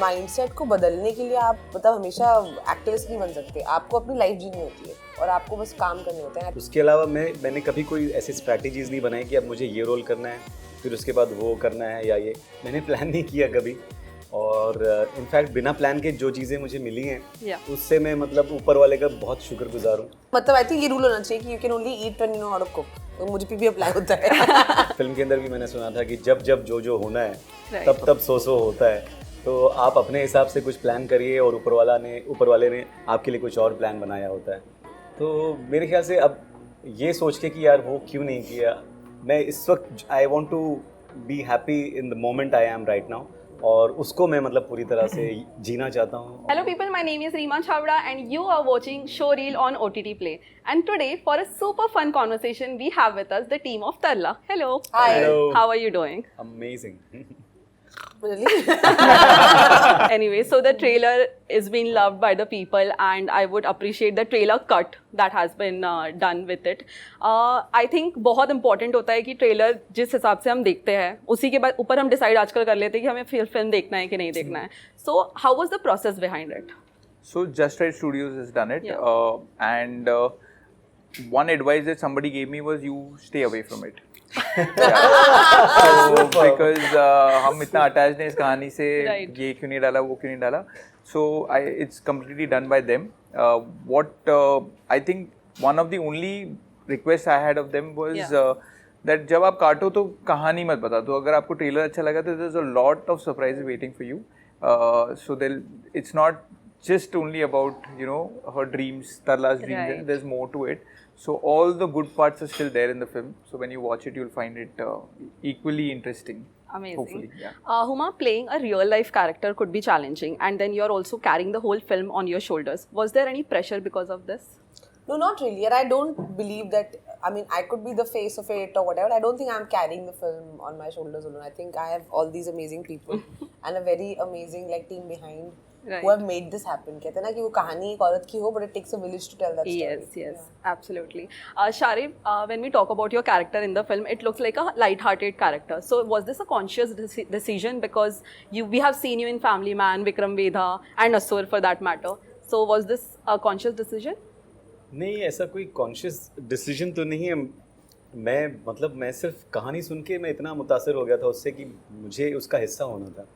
Mindset को बदलने के लिए आप मतलब हमेशा एक्टर्स नहीं बन सकते, आपको अपनी लाइफ जीनी होती है और आपको बस काम करने होते हैं। उसके अलावा मैंने कभी कोई ऐसी स्ट्रैटेजीज नहीं बनाई कि अब मुझे ये रोल करना है फिर उसके बाद वो करना है या ये मैंने प्लान नहीं किया कभी। और इनफैक्ट बिना प्लान के जो चीज़ें मुझे मिली हैं उससे मैं मतलब ऊपर वाले का बहुत शुक्रगुजार हूँ। मतलब आई थिंक ये रूल होना चाहिए कि you can only eat when you know how to cook, तो मुझे भी अप्लाई होता है। फिल्म के अंदर भी मैंने सुना था कि जब जब जो होना है तब तब सो होता है। तो आप अपने हिसाब से कुछ प्लान करिए और ऊपर वाले ने आपके लिए कुछ और प्लान बनाया होता है। तो मेरे ख्याल से अब ये सोच के कि यार वो क्यों नहीं किया, मैं इस वक्त I want to be happy in the moment I am right now और उसको मैं मतलब पूरी तरह से जीना चाहता हूँ। Hello people, my name is Reema Chavda and you are watching Showreel on OTT Play. And today for a super fun conversation we have with us the team of Tarla. Hello. Hi. Hello. How are you doing? Amazing. Really? Anyway, so the trailer is being loved by the people and I would appreciate the trailer cut that has been done with it. I think बहुत important होता है कि trailer जिस हिसाब से हम देखते हैं उसी के बाद ऊपर हम डिसाइड आजकल कर लेते हैं कि हमें फिल्म देखना है कि नहीं देखना है. So how was the process behind it? So Just Right Studios has done it, and one advice that somebody gave me was you stay away from it. So because हम इतना attached हैं इस कहानी से, ये क्यों नहीं डाला वो क्यों नहीं डाला, so it's completely done by them. What I think one of the only requests I had of them was that जब आप काटो तो कहानी मत बता दो, अगर आपको ट्रेलर अच्छा लगा तो there's a lot of surprises waiting for you. So it's not just only about her dreams, Tarla's dreams. There's more to it. So all the good parts are still there in the film. So when you watch it, you'll find it equally interesting. Amazing. Hopefully, yeah. Huma, playing a real life character could be challenging and then you're also carrying the whole film on your shoulders. Was there any pressure because of this? No, not really. And I don't believe that, I mean, I could be the face of it or whatever. I don't think I'm carrying the film on my shoulders alone. I think I have all these amazing people and a very amazing team behind who have made this happen. कहते हैं ना कि वो कहानी एक औरत की हो, but it takes a village to tell that story. Yes, absolutely. Sharib, when we talk about your character in the film, it looks like a light-hearted character. So was this a conscious decision because we have seen you in Family Man, Vikram Vedha and Asur for that matter. So was this a conscious decision? नहीं, ऐसा कोई conscious decision तो नहीं है। मैं सिर्फ कहानी सुन के मैं इतना मुतासिर हो गया था उससे कि मुझे उसका हिस्सा होना था।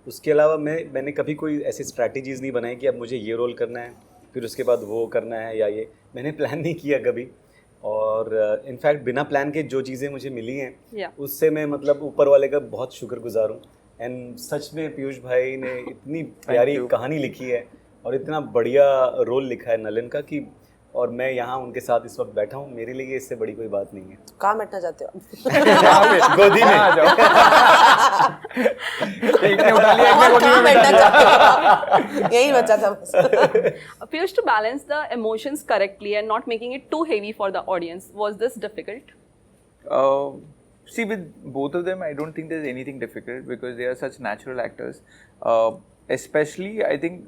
उसके अलावा मैंने कभी कोई ऐसी स्ट्रैटेजीज़ नहीं बनाई कि अब मुझे ये रोल करना है फिर उसके बाद वो करना है या ये मैंने प्लान नहीं किया कभी। और इनफैक्ट बिना प्लान के जो चीज़ें मुझे मिली हैं उससे मैं मतलब ऊपर वाले का बहुत शुक्रगुजार हूँ। एंड सच में पीयूष भाई ने इतनी प्यारी कहानी लिखी है और इतना बढ़िया रोल लिखा है नलन का कि और मैं यहाँ उनके साथ इस वक्त बैठा हूँ, मेरे लिए इससे बड़ी कोई बात नहीं है। कहाँ बैठना चाहते हो? गोदी में आ जाओ। एक ने उठा लिया, एक ने गोदी में बैठना चाहते हो? यही बचा था बस। Piyush, to balance the emotions correctly and not making it too heavy for the audience, was this difficult? See, with both of them, I don't think there's anything difficult because they are such natural actors. Especially, I think,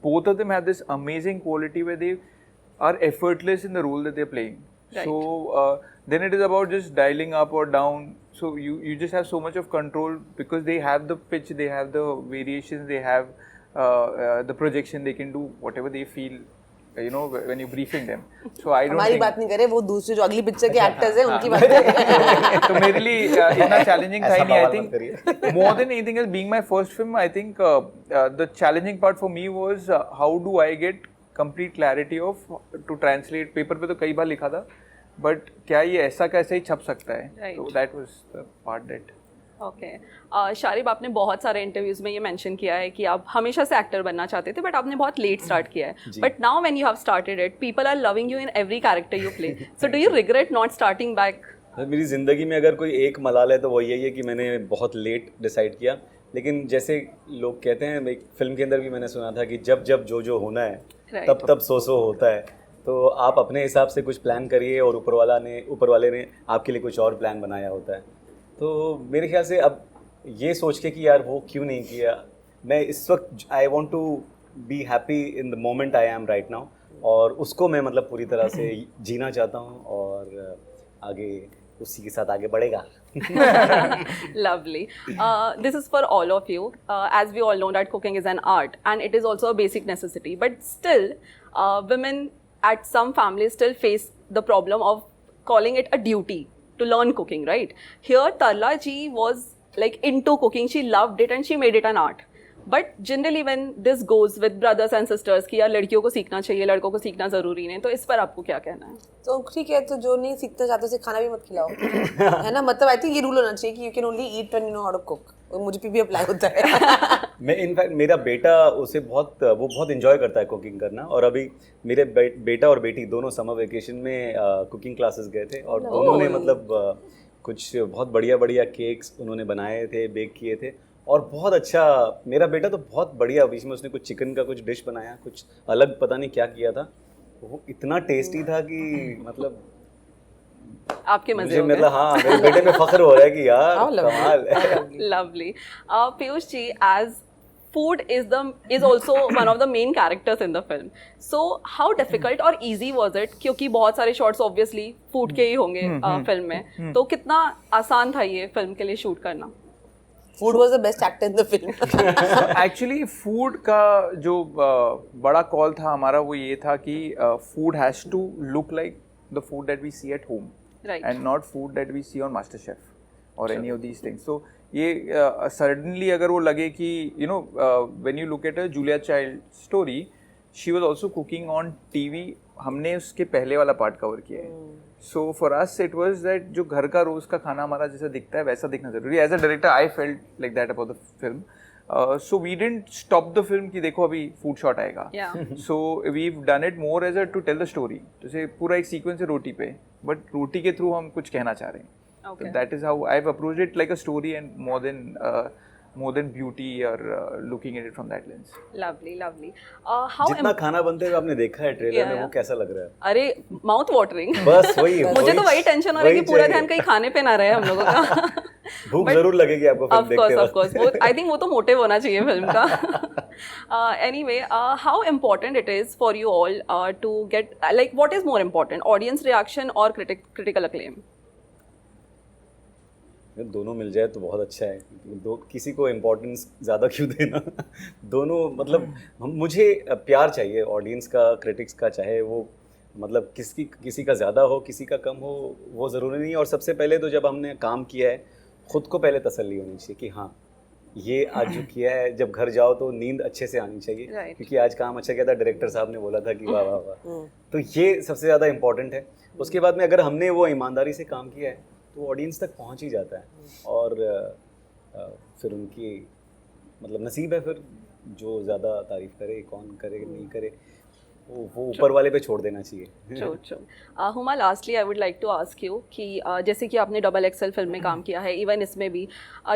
both of them have this amazing quality where they are effortless in the role that they're playing. Right. So then it is about just dialing up or down. So you just have so much of control because they have the pitch, they have the variations, they have the projection, they can do whatever they feel. When you're briefing them. So I don't. हमारी बात नहीं करे, वो दूसरे जो अगली picture के actors हैं उनकी बात करें। तो मेरे लिए इतना challenging था नहीं. I think more than anything else, being my first film, I think the challenging part for me was how do I get complete clarity of to translate. Paper पे तो कई बार लिखा था, but क्या ये ऐसा कैसे ही छप सकता है? So that was the part that. Okay Sharib, आपने बहुत सारे इंटरव्यूज में ये मेंशन किया है कि आप हमेशा से एक्टर बनना चाहते थे बट आपने बहुत लेट स्टार्ट किया है. But now when you have started it, people are loving you in every character you play. So do you regret not starting back? मेरी ज़िंदगी में अगर कोई एक मलाल है तो वो यही है कि मैंने बहुत लेट डिसाइड किया. लेकिन जैसे लोग कहते हैं, एक फिल्म के अंदर भी मैंने सुना था कि जब जब जो होना है तब तब सो होता है. तो आप अपने हिसाब से कुछ प्लान करिए और ऊपर वाले ने आपके लिए कुछ और प्लान बनाया होता है. तो मेरे ख्याल से अब ये सोच के कि यार वो क्यों नहीं किया, मैं इस वक्त I want to be happy in the moment I am right now और उसको मैं मतलब पूरी तरह से जीना चाहता हूँ और आगे उसी के साथ आगे बढ़ेगा. Lovely. This is for all of you. As we all know that cooking is an art and it is also a basic necessity. But still, women at some families still face the problem of calling it a duty to learn cooking, right? Here, Tarla ji was like into cooking. She loved it and she made it an art. But generally when this goes with brothers and sisters कि यार लड़कियों को सीखना चाहिए, लड़कों को सीखना ज़रूरी नहीं, तो इस पर आपको क्या कहना है? तो ठीक है, तो जो नहीं सीखना चाहते उसे खाना भी मत खिलाओ, है ना. मतलब आई थिंक ये रूल होना चाहिए कि you can only eat when you know how to cook. और मुझे पे भी अप्लाई होता है. मैं इनफैक्ट मेरा बेटा उसे वो बहुत इंजॉय करता है कुकिंग करना. और अभी मेरे बेटा और बेटी दोनों समर वेकेशन में कुकिंग क्लासेस गए थे और दोनों ने मतलब कुछ बहुत बढ़िया केक्स उन्होंने बनाए थे, बेक किए थे और बहुत अच्छा. मेरा बेटा तो बहुत बढ़िया, बीच में उसने कुछ चिकन का कुछ डिश बनाया, कुछ अलग पता नहीं क्या किया था, वो इतना टेस्टी था कि मतलब आपके मजे हो गए. मतलब हाँ, मेरे बेटे में फख्र हो रहा है कि यार कमाल है. Lovely. Piyush ji, as food is also one of the main characters in the film. So how difficult or easy was it? क्योंकि बहुत सारे shots obviously food के ही होंगे फिल्म में, तो कितना आसान था ये फिल्म के लिए शूट करना? Food was the best actor in the film. Actually food का जो बड़ा कॉल था हमारा वो ये था कि food has to look like the food that we see at home and not food that we see on master chef और any of these things. So ये सडनली अगर वो लगे कि you know when you look at a Julia Child story, she was also cooking on TV. हमने उसके पहले वाला पार्ट कवर किया है. So for us it was that जो घर का रोज का खाना हमारा जैसा दिखता है वैसा दिखना जरूरी है. As a director I felt like that about the film. So we didn't stop the film कि देखो अभी फूड शॉट आएगा. So we done it more as a to tell the story. जैसे पूरा एक सीक्वेंस है रोटी पे, बट रोटी के थ्रू हम कुछ कहना चाह रहे हैं. So that is how I've approached it, like a story and more than beauty or looking at it from that lens. Lovely. How जितना खाना बनते हुए आपने देखा है ट्रेलर में, वो कैसा लग रहा है? अरे माउथ वाटरिंग. बस वही मुझे तो वही टेंशन हो रहा है कि पूरा ध्यान कहीं खाने पे ना रहे हम लोगों का. भूख जरूर लगेगी आपको फिल्म देखते वक्त. Of course. I think वो तो मोटिव होना चाहिए फिल्म का. Anyway, how important it is for you all to get, like, what is more important, audience reaction or critical acclaim? दोनों मिल जाए तो बहुत अच्छा है. किसी को इम्पोर्टेंस ज़्यादा क्यों देना. दोनों मतलब मुझे प्यार चाहिए ऑडियंस का, क्रिटिक्स का, चाहे वो मतलब किसी का ज़्यादा हो किसी का कम हो, वो ज़रूरी नहीं. और सबसे पहले तो जब हमने काम किया है, ख़ुद को पहले तसल्ली होनी चाहिए कि हाँ ये आज जो किया है, जब घर जाओ तो नींद अच्छे से आनी चाहिए. क्योंकि आज काम अच्छा किया था, डायरेक्टर साहब ने बोला था कि वाह वाह वाह. तो ये सबसे ज़्यादा इम्पोर्टेंट है. उसके बाद में अगर हमने वो ईमानदारी से काम किया है तो ऑडियंस तक पहुंच ही जाता है. और फिर उनकी मतलब नसीब है, फिर जो ज़्यादा तारीफ़ करे, कौन करे नहीं करे, वो ऊपर वाले पे छोड़ देना चाहिए. True. Huma, lastly I would like to ask you कि जैसे कि आपने XXL फिल्म में काम किया है, इवन इसमें भी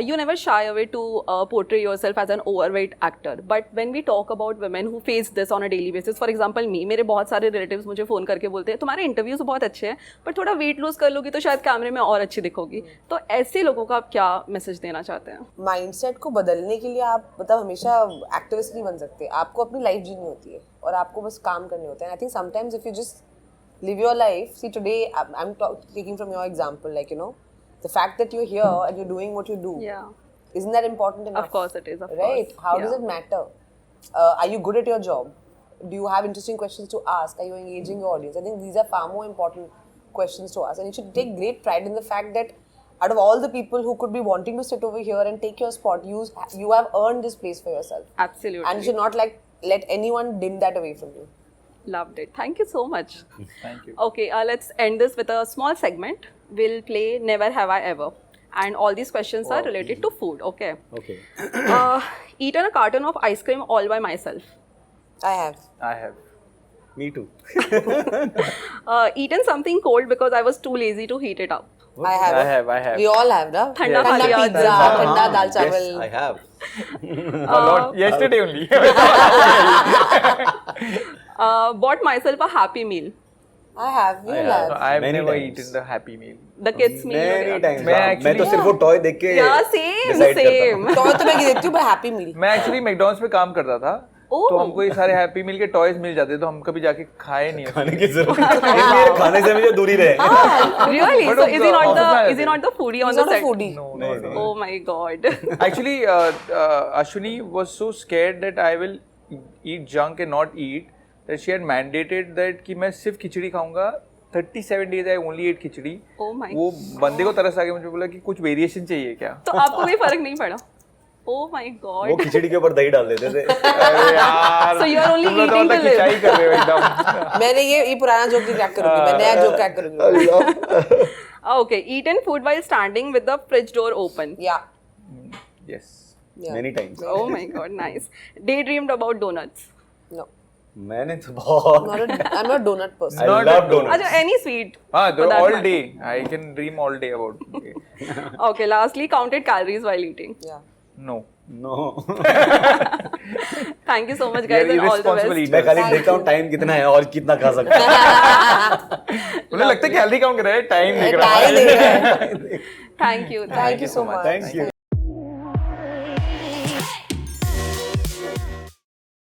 you never shy away to portray yourself as an overweight actor. But when we talk about women who face this on a daily basis, for example मेरे बहुत सारे रिलेटिव्स मुझे फ़ोन करके बोलते हैं तुम्हारे इंटरव्यूज बहुत अच्छे हैं बट थोड़ा वेट लूज कर लोगी तो शायद कैमरे में और अच्छी दिखोगी. तो ऐसे लोगों को आप क्या मैसेज देना चाहते हैं? माइंडसेट को बदलने के लिए आप मतलब हमेशा एक्टिविस्ट नहीं बन सकते. आपको अपनी लाइफ जीनी होती है और आपको बस काम करने होते हैं. I think sometimes if you just live your life. See, today I'm taking from your example, like, you know, the fact that you're here and you're doing what you do. Yeah. Isn't that important enough? Of course it is. Of right? course. How does it matter? Are you good at your job? Do you have interesting questions to ask? Are you engaging your audience? I think these are far more important questions to ask. And you should take great pride in the fact that out of all the people who could be wanting to sit over here and take your spot, you have earned this place for yourself. Absolutely. And you should not let anyone dim that away from you. Loved it. Thank you so much. Thank you. Okay, let's end this with a small segment. We'll play Never Have I Ever. And all these questions are related to food, okay? Okay. Eaten a carton of ice cream all by myself. I have. Me too. Eaten something cold because I was too lazy to heat it up. I have. We We all have, na? Thanda Thanda khali pizza, aata. thanda dal chawal. Yes, I have. A lot. Yesterday only. Bought myself a Happy Meal. I have. We all have. I have Many never times. eaten the Happy Meal. The kids meal. Many times. मैं मैं actually- तो सिर्फ वो toy देख के Yeah, same. decide करता हूँ. तो मैं देखती हूँ, but Happy Meal. मैं एक्चुअली मैकडॉनल्ड्स पे काम करता था Oh. तो हमको ये सारे हैप्पी मील के टॉयज मिल जाते, तो हम कभी जाके खाए नहीं। खाने की जरूरत नहीं, खाने से मुझे दूरी रहे। Really? But So is he not office में is he not the foodie on He's the not a set? foodie. नहीं, Oh my god. Actually, Ashwini was so scared that I will eat junk and not eat, that she had mandated that कि मैं सिर्फ खिचड़ी खाऊंगा। 37 days I only ate khichdi. Oh my. वो बंदे को तरस आ गया, मुझे बोला कि कुछ वेरिएशन चाहिए क्या? तो आपको कोई फर्क नहीं पड़ा? Oh my वो god. खिचड़ी के ऊपर दही डाल देते थे। अरे यार, So you are only तुम लोग तो eating मतलब to live. खिंचाई कर रहे हो एकदम। मैंने ये पुराना जोक नहीं क्रैक करूंगी, मैं नया जोक क्रैक करूंगी। Okay, eaten food while standing with the fridge door open. Yeah. Yes. Yeah. Many times. Oh my god, nice. Daydreamed about donuts. No. मैंने तो बहुत I'm not a donut person. I Not love a donuts. अच्छा, any sweet. हाँ, for that all matter. day. I can dream all day about. Okay. Okay, lastly, counted calories while eating. Yeah. No. No. Thank you so much, We are guys, and all the irresponsible best. eaters. मैं खाली देखता हूँ time कितना है और कितना खा सकता हूँ। मुझे लगता है कैलोरी काउंट कर रहा है, टाइम दिख रहा Time है। दिख रहा है। Thank you. Thank you so much. Thank you.